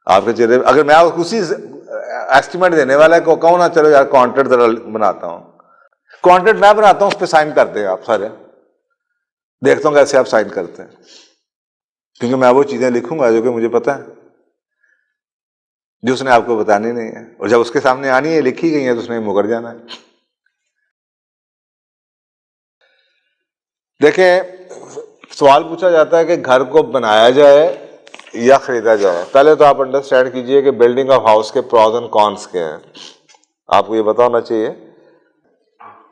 आपके चेहरे, अगर मैं उसी एस्टिमेट देने वाला है को कहूँ ना चलो यार कॉन्ट्रैक्ट जरा बनाता हूँ, कॉन्ट्रैक्ट मैं बनाता हूँ, उस पर साइन कर दें आप सारे, देखता हूँ कैसे आप साइन करते हैं, क्योंकि मैं वो चीजें लिखूंगा जो कि मुझे पता है, जो उसने आपको बतानी नहीं है, और जब उसके सामने आनी है लिखी गई है तो उसने मुकर जाना है। देखें, सवाल पूछा जाता है कि घर को बनाया जाए या खरीदा जाए। पहले तो आप अंडरस्टैंड कीजिए कि बिल्डिंग ऑफ हाउस के प्रॉज एंड कॉन्स क्या हैं, आपको ये पता होना चाहिए।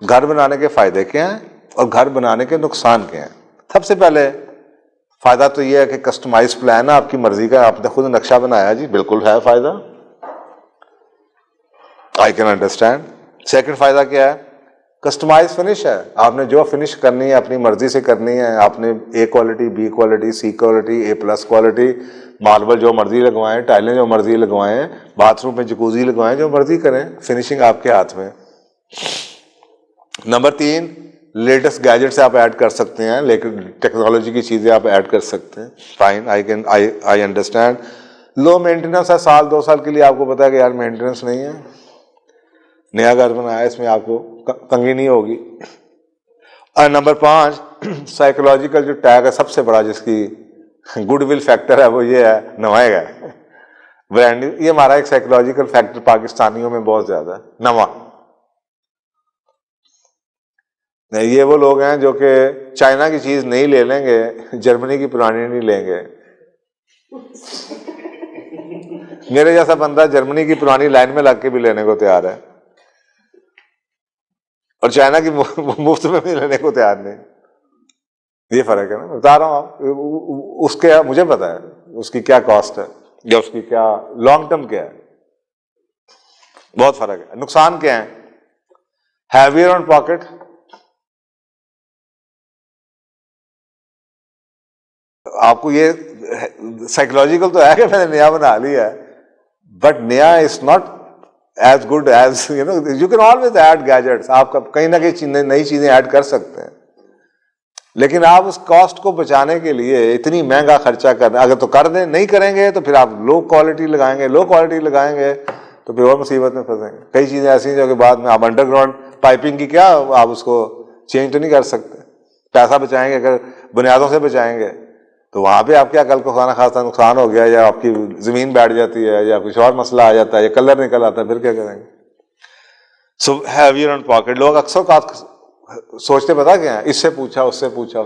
घर बनाने के फायदे क्या हैं और घर बनाने के नुकसान क्या हैं। सबसे पहले फायदा तो ये है कि कस्टमाइज प्लान है, आपकी मर्जी का, आपने खुद नक्शा बनाया जी, बिल्कुल है फायदा, आई कैन अंडरस्टैंड। सेकंड फायदा क्या है, कस्टमाइज फिनिश है, आपने जो फिनिश करनी है अपनी मर्जी से करनी है, आपने ए क्वालिटी, बी क्वालिटी, सी क्वालिटी, ए प्लस क्वालिटी, मार्बल जो मर्जी लगवाएं, टाइलें जो मर्जी लगवाएं, बाथरूम में जकूजी लगवाएं, जो मर्जी करें, फिनिशिंग आपके हाथ में। नंबर 3, लेटेस्ट गैजेट्स आप ऐड कर सकते हैं, लेकिन टेक्नोलॉजी की चीजें आप ऐड कर सकते हैं, fine, I understand. Low maintenance है, साल 2 साल के लिए आपको पता है कि यार मेंटेनेंस नहीं है, नया घर बनाया, इसमें आपको तंगी नहीं होगी। और नंबर 5, साइकोलॉजिकल जो टैग है सबसे बड़ा, जिसकी गुडविल फैक्टर है, वो ये है नवाएगा ब्रांड, ये हमारा एक साइकोलॉजिकल फैक्टर पाकिस्तानियों में बहुत ज्यादा है, नवा। ये वो लोग हैं जो कि चाइना की चीज नहीं ले लेंगे, जर्मनी की पुरानी नहीं लेंगे। मेरे जैसा बंदा जर्मनी की पुरानी लाइन में लग के भी लेने को तैयार है, और चाइना की मुफ्त में भी लेने को तैयार नहीं। ये फर्क है ना, बता रहा हूं आप, उसके मुझे पता है उसकी क्या कॉस्ट है या उसकी क्या लॉन्ग टर्म क्या है, बहुत फर्क है। नुकसान क्या है, हैवियर ऑन पॉकेट, आपको ये साइकोलॉजिकल तो है कि मैंने नया बना लिया है, बट नया is not as good as you can always add gadgets, आप कहीं ना कहीं नई चीजें ऐड कर सकते हैं, लेकिन आप उस कॉस्ट को बचाने के लिए इतनी महंगा खर्चा करना, अगर तो कर दें, नहीं करेंगे तो फिर आप लो क्वालिटी लगाएंगे तो फिर और मुसीबत में फंसेंगे। कई चीजें ऐसी हैं जो कि बाद में आप अंडरग्राउंड पाइपिंग की क्या आप उसको चेंज तो नहीं कर सकते, पैसा बचाएंगे अगर बुनियादों से बचाएंगे, तो वहां पे आप क्या, कल को खाना खासा नुकसान हो गया या आपकी जमीन बैठ जाती है या कुछ और मसला आ जाता है या कलर निकल आता है, फिर क्या करेंगे। सो हैवियर ऑन पॉकेट, लोग अक्सर सोचते पता क्या है, इससे पूछा उससे पूछा,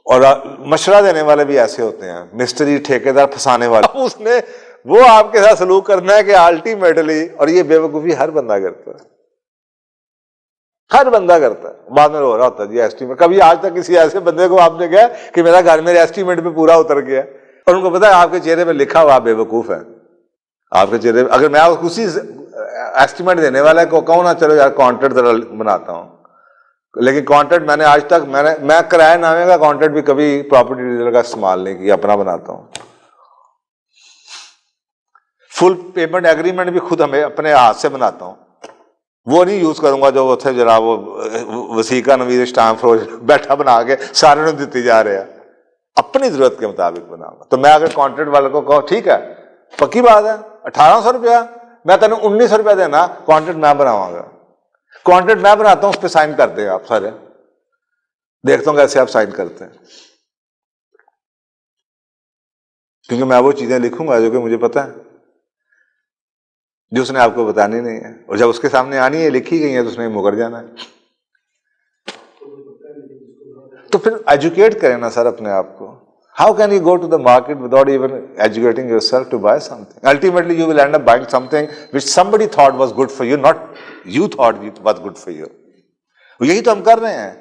और मशवरा देने वाले भी ऐसे होते हैं, मिस्त्री ठेकेदार फंसाने वाले, उसने वो आपके साथ सलूक करना है कि अल्टीमेटली, और ये बेवकूफी हर बंदा करता है, हर बंदा करता है, बाद में रो रहा होता है जी एस्टीमेट। कभी आज तक किसी ऐसे बंदे को आपने कहा कि मेरा घर मेरे एस्टीमेट में पूरा उतर गया, और उनको पता है आपके चेहरे पे लिखा हुआ बेवकूफ है, आपके चेहरे, अगर मैं उसी एस्टीमेट देने वाला है को कहूँ ना चलो यार कॉन्ट्रैक्ट जरा बनाता हूँ, लेकिन कॉन्ट्रैक्ट मैंने आज तक मैं किराए नामे का कॉन्ट्रैक्ट भी कभी प्रॉपर्टी डीलर का इस्तेमाल नहीं किया, अपना बनाता हूँ। फुल पेमेंट एग्रीमेंट भी खुद हमें अपने हाथ से बनाता हूँ, वो नहीं यूज करूंगा जो वो थे जरा वो वसीका नवीद स्टाम्प फरोज बैठा बना के सारे ने देती जा रहे हैं, अपनी जरूरत के मुताबिक बनाऊंगा। तो मैं अगर कॉन्ट्रैक्ट वाले को कहो ठीक है, पक्की बात है, 1800 रुपया मैं तेन 1900 रुपया देना, कॉन्ट्रैक्ट मैं बनावांगा, कॉन्ट्रैक्ट मैं बनाता हूं, उस पर साइन कर देगा आप सारे, देखता हूं कैसे आप साइन करते हैं, क्योंकि मैं वो चीजें लिखूंगा जो कि मुझे पता है, जो उसने आपको बतानी नहीं है, और जब उसके सामने आनी है लिखी गई है तो उसने मुकर जाना है। तो फिर एजुकेट करें ना सर अपने आप को। How can you go to the market without even educating yourself to buy something? Ultimately you will end up buying something which somebody thought was good for you, not you thought it was good for you. यही तो हम कर रहे हैं।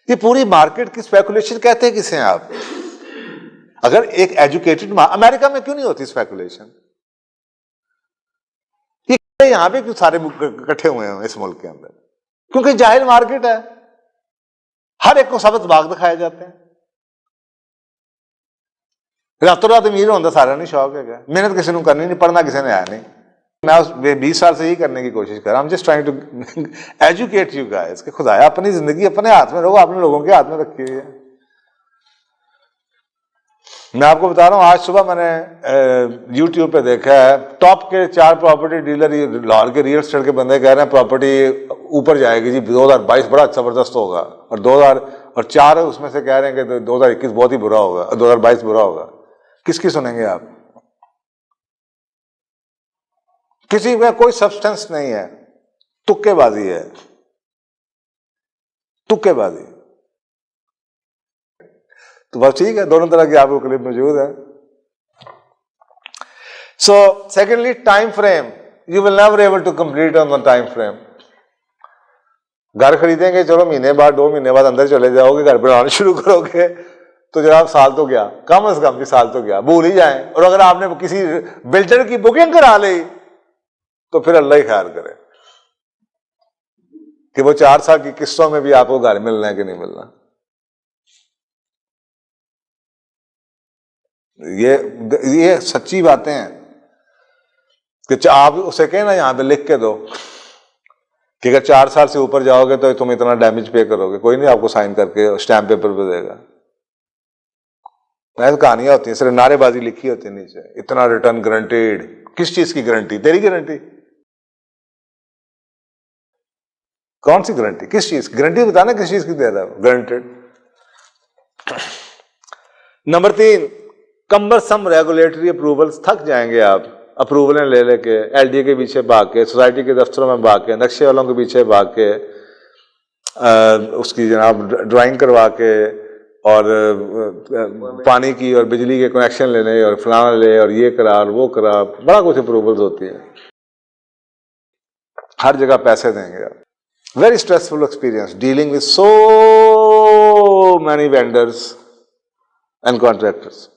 ये पूरी market की speculation कहते हैं किसे आप? अगर एक एजुकेटेड, अमेरिका में क्यों नहीं होती स्पेकुलेशन? ये यहां पे क्यों सारे इकट्ठे हुए हैं इस मुल्क के अंदर? क्योंकि जाहिल मार्केट है, हर एक को सबक बाग दिखाए जाते हैं। रातों रात अमीर होने का सारा नहीं शौक है, मेहनत किसी ने करनी नहीं, पढ़ना किसी ने आया नहीं। मैं उस 20 साल से ही करने की कोशिश कर रहा हूं, just trying to educate you guys कि खुदाया अपनी जिंदगी अपने हाथ में रखो, अपने लोगों के हाथ में रखी हुई है। मैं आपको बता रहा हूँ, आज सुबह मैंने YouTube पे देखा है, टॉप के 4 प्रॉपर्टी डीलर लाहौर के रियल एस्टेट के बंदे कह रहे हैं प्रॉपर्टी ऊपर जाएगी जी, 2022 बड़ा जबरदस्त होगा, और 2004 उसमें से कह रहे हैं कि 2021 बहुत ही बुरा होगा और 2022 बुरा होगा। किसकी सुनेंगे आप? किसी में कोई सब्सटेंस नहीं है, तुक्केबाजी है, तुक्केबाजी। तो बस ठीक है, दोनों तरह की आपको क्लिप मौजूद है। So secondly, time frame, you will never able to complete on the time frame. घर खरीदेंगे, चलो महीने बाद 2 महीने बाद अंदर चले जाओगे, घर बनाना शुरू करोगे तो जनाब साल तो गया, कम से कम भी साल तो गया, भूल ही जाए। और अगर आपने किसी बिल्डर की बुकिंग करा ली तो फिर अल्लाह ही खैर करे कि वो 4 साल की किस्तों में भी आपको घर मिलना है कि नहीं मिलना। ये सच्ची बातें हैं कि आप उसे कहना यहां पे लिख के दो कि अगर 4 साल से ऊपर जाओगे तो तुम इतना डैमेज पे करोगे, कोई नहीं आपको साइन करके स्टैम्प पेपर पे देगा। ऐसी कहानियां होती हैं, सिर्फ नारेबाजी लिखी होती है नीचे, इतना रिटर्न गारंटीड। किस चीज की गारंटी? तेरी गारंटी? कौन सी गारंटी? किस चीज की गारंटी? बताना किस चीज की दे रहा है guaranteed. Number 3, cumbersome regulatory approvals. थक जाएंगे आप अप्रूवलें ले लेके, एलडी के पीछे भाग के, सोसाइटी के दफ्तरों में भाग के, नक्शे वालों के पीछे भाग के, उसकी जनाब ड्राइंग करवा के, और पानी की और बिजली के कनेक्शन लेने, और फलाना ले, और ये करा और वो करा, बड़ा कुछ अप्रूवल्स होती है। हर जगह पैसे देंगे आप। Very stressful experience dealing with so many vendors and contractors.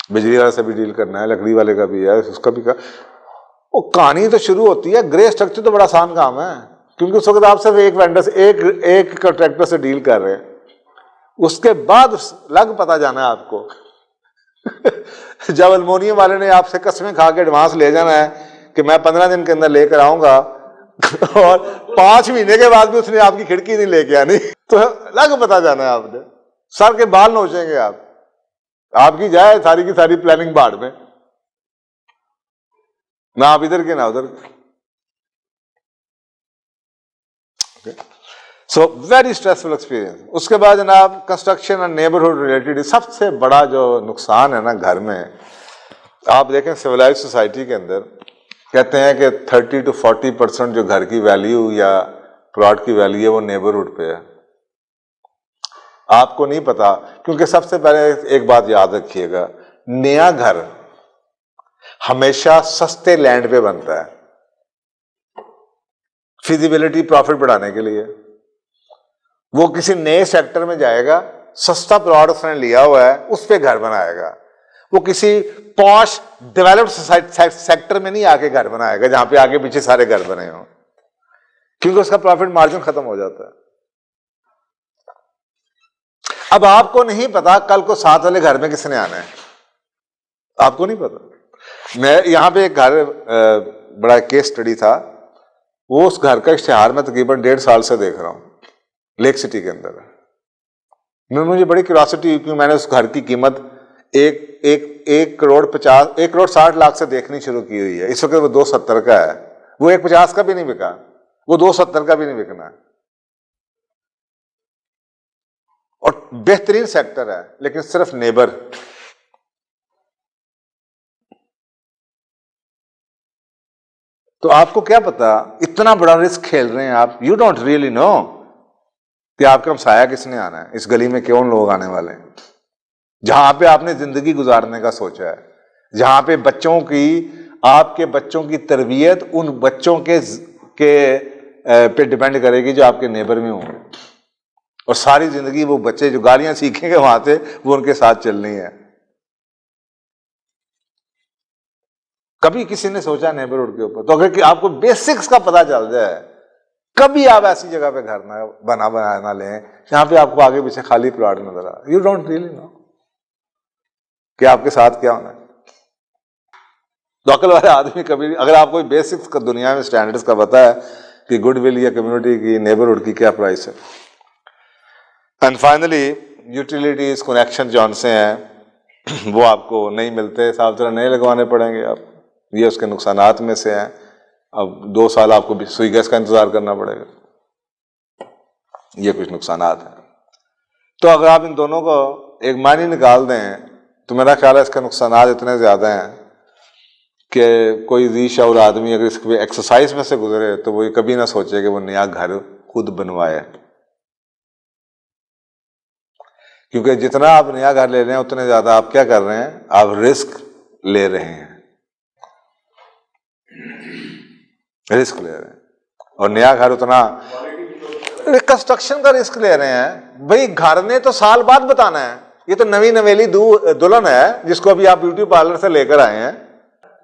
बिजली वाले से भी डील करना है, लकड़ी वाले का भी है, उसका भी वो कहानी तो शुरू होती है। ग्रे स्ट्रक्चर तो बड़ा आसान काम है, क्योंकि उस वक्त आप सिर्फ एक वेंडर से, एक कॉन्ट्रैक्टर से डील कर रहे हैं। उसके बाद लग पता जाना है आपको जब अल्मोनियम वाले ने आपसे कस्में खा के एडवांस ले जाना है कि मैं 15 दिन के अंदर लेकर आऊंगा और 5 महीने के बाद भी उसने आपकी खिड़की नहीं लेके आनी, तो लग पता जाना है आपने। सर के बाल नोचेंगे आप, आपकी जाए सारी की सारी प्लानिंग बाढ़ में, ना आप इधर के ना उधर। So very stressful experience. उसके बाद जनाब कंस्ट्रक्शन एंड नेबरहुड रिलेटेड सबसे बड़ा जो नुकसान है ना घर में, आप देखें सिविलाइज सोसाइटी के अंदर कहते हैं कि 30 to 40% जो घर की वैल्यू या प्लॉट की वैल्यू है वो नेबरहुड पे है। आपको नहीं पता, क्योंकि सबसे पहले एक बात याद रखिएगा, नया घर हमेशा सस्ते लैंड पे बनता है, फिजिबिलिटी प्रॉफिट बढ़ाने के लिए। वो किसी नए सेक्टर में जाएगा, सस्ता प्लॉट उसने लिया हुआ है, उस पे घर बनाएगा। वो किसी पॉश डेवलप्ड सेक्टर में नहीं आके घर बनाएगा जहां पे आगे पीछे सारे घर बने हों, क्योंकि उसका प्रॉफिट मार्जिन खत्म हो जाता है। अब आपको नहीं पता कल को साथ वाले घर में किसने आना है, आपको नहीं पता। मैं यहां पे एक घर, बड़ा केस स्टडी था, वो उस घर का इश्तिहार मैं तकरीबन 1.5 साल से देख रहा हूं लेक सिटी के अंदर। मुझे बड़ी क्यूरियोसिटी हुई, क्योंकि मैंने उस घर की कीमत 1 करोड़ 60 लाख से देखनी शुरू की हुई है। इस वक्त वो 270 का है, वो 150 का भी नहीं बिका, वो 270 का भी नहीं बिकना है। और बेहतरीन सेक्टर है, लेकिन सिर्फ नेबर। तो आपको क्या पता, इतना बड़ा रिस्क खेल रहे हैं आप, यू डोंट रियली नो कि आपका हमसाया किसने आना है, इस गली में कौन लोग आने वाले हैं। जहां पे आपने जिंदगी गुजारने का सोचा है, जहां पे बच्चों की, आपके बच्चों की तरबियत उन बच्चों के पे डिपेंड करेगी जो आपके नेबर में होंगे, और सारी जिंदगी वो बच्चे जो गालियां सीखेंगे वहां से, वो उनके साथ चलनी है। कभी किसी ने सोचा नेबरहुड के ऊपर? तो अगर आपको बेसिक्स का पता चल जाए, कभी आप ऐसी जगह पे घर ना लें जहां पे आपको आगे पीछे खाली प्लॉट नजर आ, यू डोंट रियली नो कि आपके साथ क्या होना है। लोकल वाले आदमी कभी, अगर आपको बेसिक्स का दुनिया में स्टैंडर्ड्स का पता है कि गुडविल या कम्युनिटी की, नेबरहुड की क्या प्राइस है। एंड फाइनली यूटिलिटीज, कनेक्शन जौन से हैं, वो आपको नहीं मिलते, साफ सुथरा नए लगवाने पड़ेंगे आप, ये उसके नुकसानात में से हैं। अब 2 साल आपको सुई गैस का इंतजार करना पड़ेगा, ये कुछ नुकसानात हैं। तो अगर आप इन दोनों को एक मायने निकाल दें तो मेरा ख्याल है इसके नुकसानात इतने ज़्यादा हैं कि कोई ज़ी-शऊर आदमी अगर इसके एक्सरसाइज में से गुजरे तो वो कभी ना सोचे कि वो नया घर खुद बनवाए, क्योंकि जितना आप नया घर ले रहे हैं उतने ज़्यादा आप क्या कर रहे हैं, आप रिस्क ले रहे हैं, रिस्क ले रहे हैं। और नया घर उतना कंस्ट्रक्शन का रिस्क ले रहे हैं। भाई घर ने तो साल बाद बताना है, ये तो नवी नवेली दुल्हन है जिसको अभी आप ब्यूटी पार्लर से लेकर आए हैं,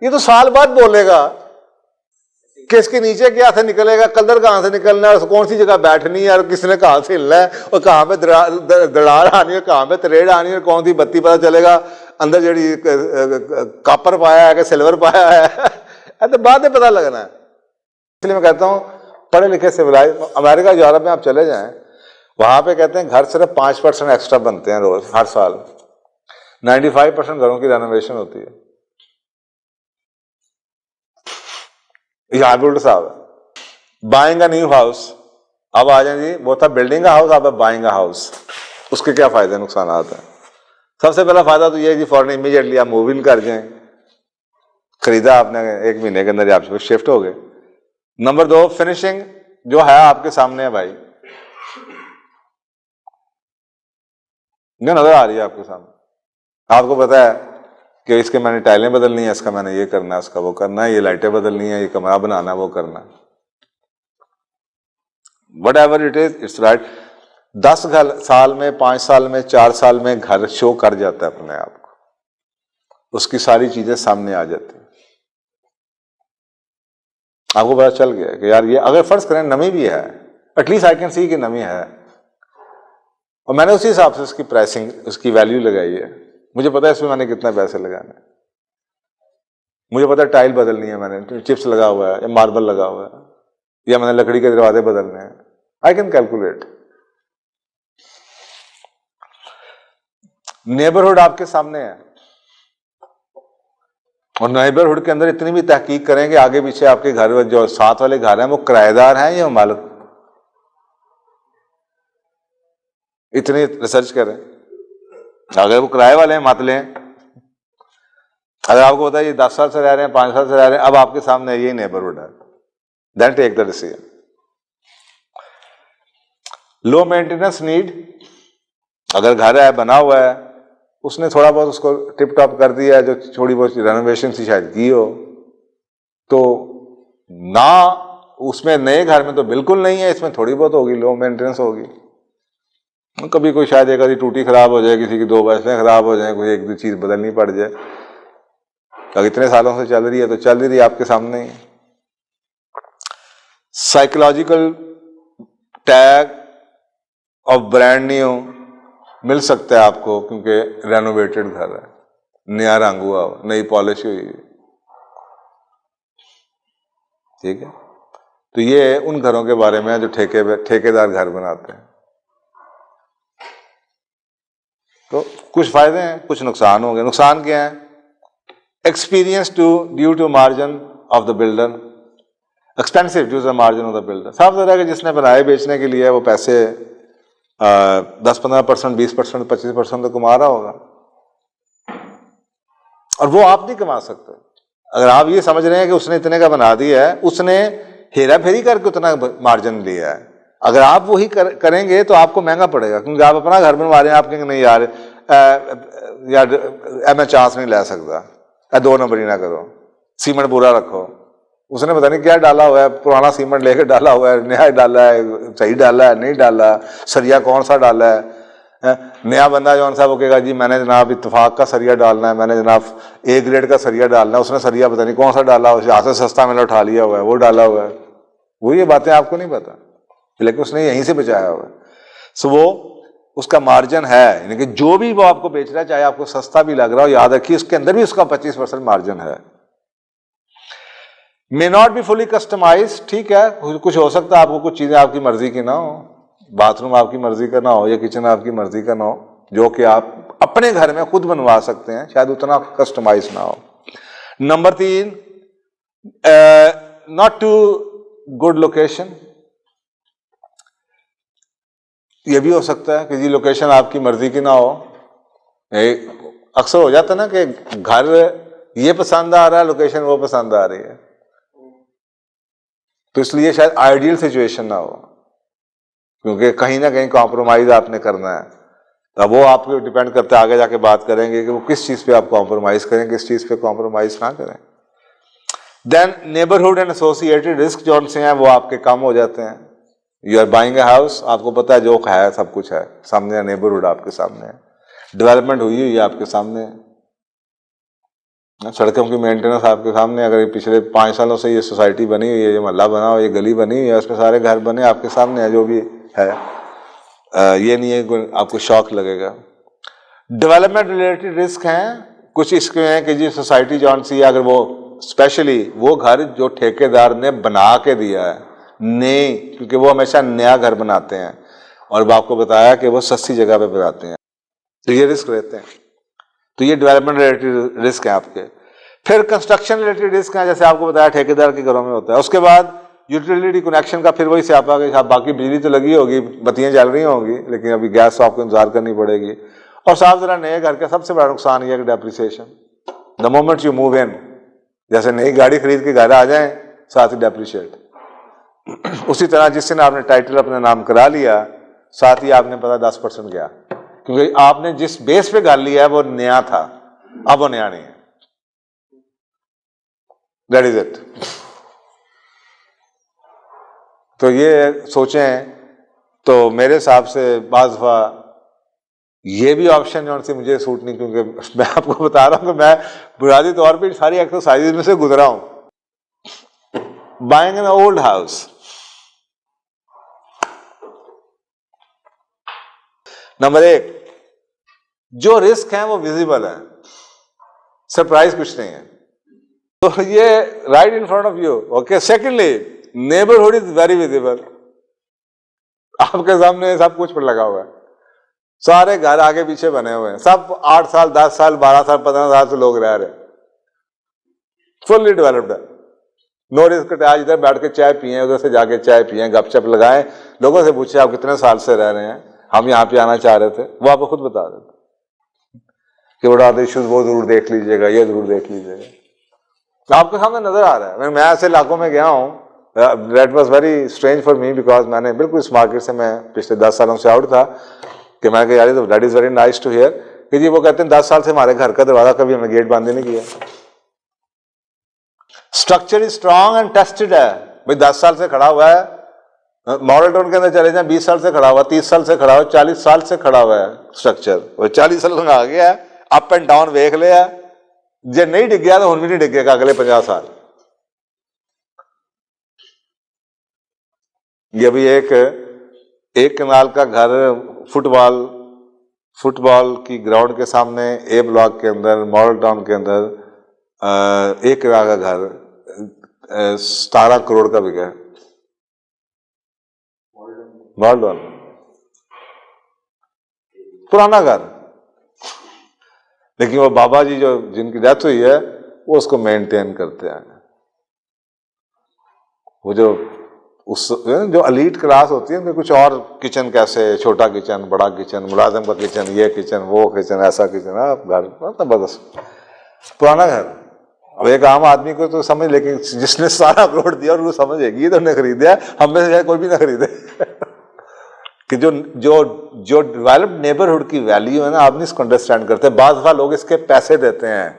ये तो साल बाद बोलेगा कि इसके नीचे क्या से निकलेगा, कलर कहां से निकलना है, कौन सी जगह बैठनी है, और किसने कहां से हिलना है, और कहां पे दरार आनी है, कहां पे तरेड़ आनी है, कौन सी बत्ती पता चलेगा अंदर जड़ी कापर पाया है कि सिल्वर पाया है तो बाद में पता लगना है। इसलिए मैं कहता हूं पढ़े लिखे सिविलाइज अमेरिका यूरोप में आप चले जाएं, वहां पे कहते हैं घर सिर्फ 5% एक्स्ट्रा बनते हैं रोज, हर साल 95% घरों की रेनोवेशन होती है। यहां पे उल्टा साहब है, बाइंग अ न्यू हाउस, अब आ जाए जी वो था बिल्डिंग का हाउस, अब बाइंग अ हाउस, उसके क्या फायदे नुकसान हैं। सबसे पहला फायदा तो ये है जी फौरन इमीडिएटली आप मूव इन कर जाएं, खरीदा आपने 1 महीने के अंदर आप शिफ्ट हो गए। नंबर 2 फिनिशिंग जो है आपके सामने है भाई, जो नजर आ रही है आपके सामने, आपको पता है कि इसके मैंने टाइलें बदलनी है, इसका मैंने ये करना है, इसका वो करना है, ये लाइटें बदलनी है, ये कमरा बनाना है, वो करना है, what ever it is it's right. 10 साल में, 5 साल में, 4 साल में घर शो कर जाता है अपने आप को, उसकी सारी चीजें सामने आ जाती है, आपको पता चल गया कि यार ये अगर फर्ज करें नमी भी है, एटलीस्ट आई कैन सी कि नमी है, और मैंने उसी हिसाब से उसकी प्राइसिंग, उसकी वैल्यू लगाई है, मुझे पता है इसमें मैंने कितना पैसे लगाने, मुझे पता है टाइल बदलनी है, मैंने चिप्स लगा हुआ है या मार्बल लगा हुआ है, या मैंने लकड़ी के दरवाजे बदलने हैं, आई कैन कैलकुलेट। नेबरहुड आपके सामने है, और नेबरहुड के अंदर इतनी भी तहकीक करें कि आगे पीछे आपके घर जो साथ वाले घर हैं वो किराएदार हैं या मालिक, इतनी रिसर्च करें। अगर वो किराए वाले हैं मत लें, अगर आपको पता है ये 10 साल से रह रहे हैं, 5 साल से रह रहे हैं, अब आपके सामने यही नेबरहुड है, then take the decision. Low maintenance need, अगर घर है बना हुआ है, उसने थोड़ा बहुत उसको टिप टॉप कर दिया है, जो थोड़ी बहुत रेनोवेशन सी शायद की हो, तो ना उसमें नए घर में तो बिल्कुल नहीं है, इसमें थोड़ी बहुत होगी, लो मेंटेनेंस होगी। कभी कोई शायद एक आधी टूटी खराब हो जाए, किसी की 2 वैसे खराब हो जाए, कोई 1-2 चीज बदलनी पड़ जाए, अगर इतने सालों से चल रही है तो चल रही है आपके सामने ही। Psychological tag of brand new मिल सकता है आपको, क्योंकि रेनोवेटेड घर है, नया रंग हुआ, नई पॉलिश हुई है, ठीक है। तो ये उन घरों के बारे में है जो ठेकेदार घर बनाते हैं। तो कुछ फायदे हैं, कुछ नुकसान होंगे। नुकसान क्या है? Experience due to margin of the builder, expensive due to the margin of the builder. साफ ज़रा कि जिसने बनाए बेचने के लिए वो पैसे 10-15%, 20%, 25% तो कमा रहा होगा, और वो आप नहीं कमा सकते। अगर आप ये समझ रहे हैं कि उसने इतने का बना दिया है, उसने हेरा फेरी करके उतना मार्जिन लिया है, अगर आप वही करेंगे तो आपको महंगा पड़ेगा, क्योंकि आप अपना घर बनवा रहे हैं, आप कहेंगे नहीं यार मैं चांस नहीं ले सकता, 2 नंबर ही ना करो, सीमेंट पूरा रखो। उसने पता नहीं क्या डाला हुआ है, पुराना सीमेंट लेकर डाला हुआ है, नया डाला है, सही डाला है, नहीं डाला, सरिया कौन सा डाला है। नया बंदा जो सा वो कहेगा जी मैंने जनाब इत्तेफाक का सरिया डालना है, मैंने जनाब A ग्रेड का सरिया डालना है, उसने सरिया पता नहीं कौन सा डाला, उसे हाथ से सस्ता मैंने उठा लिया हुआ है, वो डाला हुआ है। वो ये बातें आपको नहीं पता, लेकिन उसने यहीं से बचाया हुआ है। सो वो उसका मार्जिन है, यानी कि जो भी वो आपको बेच रहा है, चाहे आपको सस्ता भी लग रहा हो, याद रखिए उसके अंदर भी उसका 25% मार्जिन है। May not be fully customise, ठीक है, कुछ हो सकता है आपको कुछ चीजें आपकी मर्जी की ना हो, बाथरूम आपकी मर्जी का ना हो, या किचन आपकी मर्जी का ना हो, जो कि आप अपने घर में खुद बनवा सकते हैं, शायद उतना कस्टमाइज ना हो। Number 3, not too good location. ये भी हो सकता है कि जी लोकेशन आपकी मर्जी की ना हो। अक्सर हो जाता है ना कि घर ये पसंद आ रहा है, लोकेशन वो पसंद आ रही है, तो इसलिए शायद आइडियल सिचुएशन ना हो, क्योंकि कहीं ना कहीं कॉम्प्रोमाइज आपने करना है। अब वो आपको डिपेंड करता है, आगे जाके बात करेंगे कि वो किस चीज पे आप कॉम्प्रोमाइज करें, किस चीज पे कॉम्प्रोमाइज ना करें। Then neighbourhood and associated risk जो से हैं वो आपके कम हो जाते हैं। You are buying a house, आपको पता है जो है सब कुछ है सामने, नेबरहुड आपके सामने है, डेवलपमेंट हुई हुई है आपके सामने, सड़कों की मेंटेनेंस आपके सामने। अगर पिछले 5 सालों से ये सोसाइटी बनी हुई है, ये मोहल्ला बना हुआ, ये गली बनी हुई है, उसमें सारे घर बने आपके सामने है, जो भी है। ये नहीं है कि आपको शॉक लगेगा। डेवलपमेंट रिलेटेड रिस्क हैं कुछ इसके हैं कि जी सोसाइटी जौन सी है, अगर वो स्पेशली वो घर जो ठेकेदार ने बना के दिया है नहीं, क्योंकि वो हमेशा नया घर बनाते हैं और आपको बताया कि वो सस्ती जगह पे बनाते हैं, तो ये रिस्क रहते हैं। तो ये डेवलपमेंट रिलेटेड रिस्क है आपके। फिर कंस्ट्रक्शन रिलेटेड रिस्क है, जैसे आपको बताया ठेकेदार के घरों में होता है। उसके बाद यूटिलिटी कनेक्शन का फिर वही स्यापा कि बाकी बिजली तो लगी होगी, बत्तियां जल रही होंगी, लेकिन अभी गैस तो आपको इंतजार करनी पड़ेगी। और साफ जरा नए घर का सबसे बड़ा नुकसान ये है कि depreciation, the moment you move in, जैसे नई गाड़ी खरीद के घर आ जाए साथ ही डेप्रिशिएट। उसी तरह जिस दिन आपने टाइटल अपने नाम करा लिया, साथ ही आपने पता 10% गया, क्योंकि आपने जिस बेस पे घर लिया है वो नया था, अब वो नया नहीं है। That is it. तो ये सोचें। तो मेरे हिसाब से बाज़ दफा ये भी ऑप्शन जो से मुझे सूट नहीं, क्योंकि मैं आपको बता रहा हूं कि मैं बुनियादी तौर पे सारी एक्सरसाइज में से गुजरा हूं। Buying an old house, number 1, जो रिस्क है वो विजिबल है, सरप्राइज कुछ नहीं है, तो ये right in front of you. Okay. Secondly, neighbourhood is very visible, आपके सामने सब कुछ पर लगा हुआ है, सारे घर आगे पीछे बने हुए हैं, सब 8 साल 10 साल 12 साल 15 साल से लोग रह रहे हैं, फुल्ली डेवलप्ड है। No risk. आज इधर बैठ के चाय पिए, उधर से जाके चाय पिए, गपशप लगाएं, लोगों से पूछे आप कितने साल से रह रहे हैं, हम यहाँ पे आना चाह रहे थे, वो आपको खुद बता देते कि बड़ा इश्यूज वो जरूर देख लीजिएगा, ये जरूर देख लीजिएगा, आपके सामने नजर आ रहा है। मैं ऐसे इलाकों में गया हूँ, that was very strange for me, because मैंने बिल्कुल इस मार्केट से मैं पिछले 10 सालों से आउट था, कि मैंने कहा यार that is very nice to hear कि जी वो कहते हैं 10 साल से हमारे घर का दरवाजा कभी हमने गेट बंद नहीं किया। Structure is strong and tested है भाई, 10 साल से खड़ा हुआ है। मॉडल टाउन के अंदर चले जाए 20 साल से खड़ा हुआ, 30 साल से खड़ा हुआ, 40 साल से खड़ा हुआ है स्ट्रक्चर, वो 40 साल लगा गया है, अप एंड डाउन देख लिया, जे नहीं डिग गया तो हम भी नहीं डिगेगा अगले 50 साल। ये भी एक कनाल का घर फुटबॉल की ग्राउंड के सामने, ए ब्लॉक के अंदर, मॉडल टाउन के अंदर, एक कनाल का घर 17 करोड़ का बिका है मॉडल टाउन, पुराना घर। लेकिन वो बाबा जी जो जिनकी डेथ हुई है वो उसको मेंटेन करते हैं। वो जो अलीट क्लास होती है, कुछ और किचन, कैसे छोटा किचन, बड़ा किचन, मुलाजिम का किचन, ये किचन, वो किचन, ऐसा किचन, आप घर जबरदस्त पुराना घर। अब एक आम आदमी को तो समझ, लेकिन जिसने 17 करोड़ दिया और वो समझेगी तो ने खरीदा, हम में से कोई भी ना खरीदे। कि जो डेवलप्ड नेबरहुड की वैल्यू है ना, आप नहीं इसको अंडरस्टैंड करते। बाज़ दफा लोग इसके पैसे देते हैं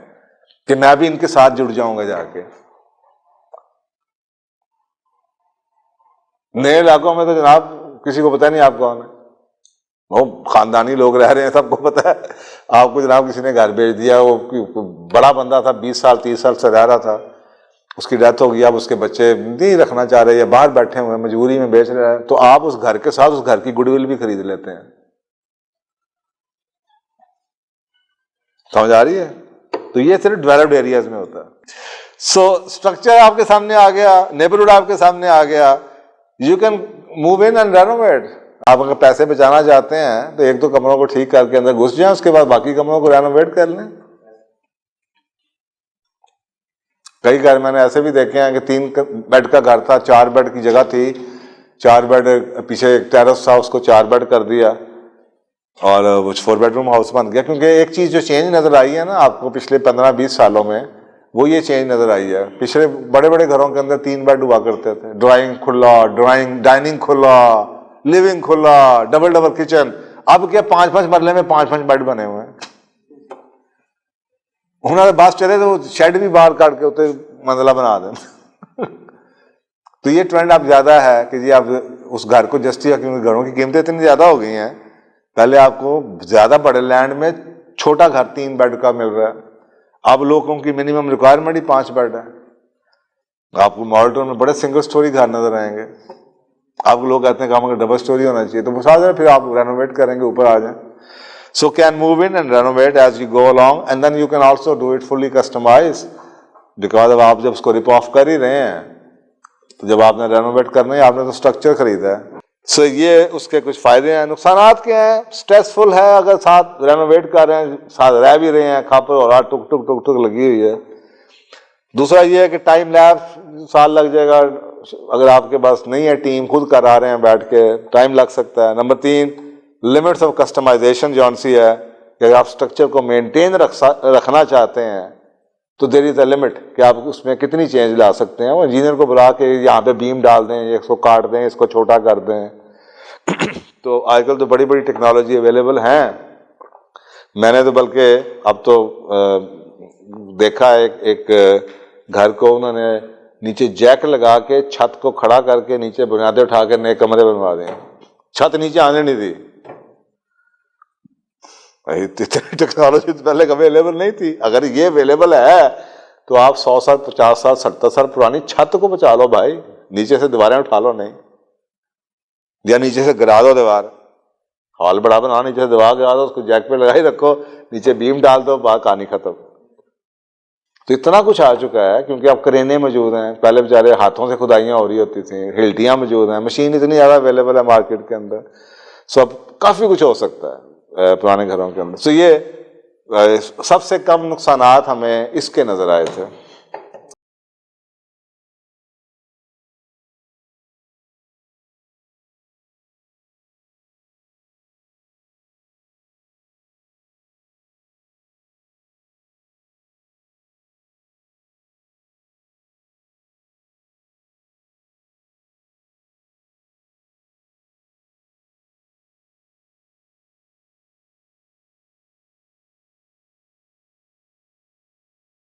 कि मैं भी इनके साथ जुड़ जाऊंगा जाके। नए इलाकों में तो जनाब किसी को पता नहीं आप कौन है, वो खानदानी लोग रह रहे हैं, सबको पता है। आपको जनाब किसी ने घर भेज दिया, वो बड़ा बंदा था, 20 साल 30 साल से रह रहा था, उसकी डेथ हो गई, अब उसके बच्चे नहीं रखना चाह रहे या बाहर बैठे हुए मजबूरी में बेच रहे हैं, तो आप उस घर के साथ उस घर की गुडविल भी खरीद लेते हैं। समझ आ रही है? तो ये सिर्फ डेवलप्ड एरियाज में होता है। सो स्ट्रक्चर आपके सामने आ गया, नेबरहुड आपके सामने आ गया, you can move in and renovate. आप अगर पैसे बचाना चाहते हैं तो एक दो कमरों को ठीक करके अंदर घुस जाएं, उसके बाद बाकी कमरों को रेनोवेट कर लें। कई घर मैंने ऐसे भी देखे हैं कि 3 बेड का घर था, 4 बेड की जगह थी, 4 बेड पीछे एक टेरेस था, उसको 4 बेड कर दिया और वो 4 बेडरूम हाउस बन गया। क्योंकि एक चीज जो चेंज नजर आई है ना आपको पिछले 15-20 सालों में, वो ये चेंज नजर आई है। पिछले बड़े बड़े घरों के अंदर 3 बेड हुआ करते थे, ड्राइंग खुला, डाइनिंग खुला, लिविंग खुला, डबल डबल किचन। अब क्या 5-5 मरले में 5-5 बेड बने हुए हैं। उन्होंने बात चले तो शेड भी बाहर काट के उतने मंजिला बना दें। तो ये ट्रेंड अब ज्यादा है कि जी आप उस घर को जस्टिफाई, क्योंकि घरों की कीमतें इतनी ज्यादा हो गई हैं। पहले आपको ज्यादा बड़े लैंड में छोटा घर 3 बेड का मिल रहा है, अब लोगों की मिनिमम रिक्वायरमेंट ही 5 बेड है। आपको मॉडल टाउन में बड़े सिंगल स्टोरी घर नजर आएंगे। आपको लोग कहते हैं कि हमें डबल स्टोरी होना चाहिए, तो बता दें फिर आप रेनोवेट करेंगे, ऊपर आ जाए। So can move in and renovate as you go along, and then you can also do it fully customized, because अब आप जब उसको रिप ऑफ कर ही रहे हैं तो जब आपने रेनोवेट करना है, आपने तो स्ट्रक्चर खरीदा है। सो ये उसके कुछ फायदे हैं। नुकसानात क्या हैं? स्ट्रेसफुल है, अगर साथ रेनोवेट कर रहे हैं, साथ रह भी रहे हैं, खापर और हाथ टुक टुक टुक टुक लगी हुई है। दूसरा ये है कि टाइम लैप्स साल लग जाएगा, अगर आपके पास नहीं है टीम, खुद करा रहे हैं बैठ के, टाइम लग सकता है। नंबर 3, लिमिट्स ऑफ कस्टमाइजेशन जौन सी है कि अगर आप स्ट्रक्चर को मेंटेन रखना चाहते हैं तो देयर इज अ लिमिट कि आप उसमें कितनी चेंज ला सकते हैं। वो इंजीनियर को बुला के यहाँ पे बीम डाल दें, इसको काट दें, इसको छोटा कर दें। तो आजकल तो बड़ी बड़ी टेक्नोलॉजी अवेलेबल हैं। मैंने तो बल्कि अब तो देखा एक घर को उन्होंने नीचे जैक लगा के छत को खड़ा करके नीचे बुनियादें उठा के नए कमरे बनवा दें, छत नीचे आने नहीं दी। इतनी टेक्नोलॉजी तो पहले अवेलेबल नहीं थी। अगर ये अवेलेबल है तो आप 100 साल, 50 साल, 70 साल पुरानी छत को बचा लो भाई, नीचे से दीवारें उठा लो नहीं, या नीचे से गिरा दो दीवार, हॉल बड़ा बना, नीचे से दीवार गिरा दो, उसको जैक पे लगाई रखो, नीचे बीम डाल दो, बाहर कहानी खत्म। तो इतना कुछ आ चुका है क्योंकि अब क्रेनें मौजूद हैं। पहले बेचारे हाथों से खुदाइयाँ हो रही होती थी, हिल्टियाँ मौजूद हैं, मशीन इतनी ज़्यादा अवेलेबल है मार्केट के अंदर। सो अब काफ़ी कुछ हो सकता है पुराने घरों के अंदर। सो ये सबसे कम नुकसानात हमें इसके नज़र आए थे।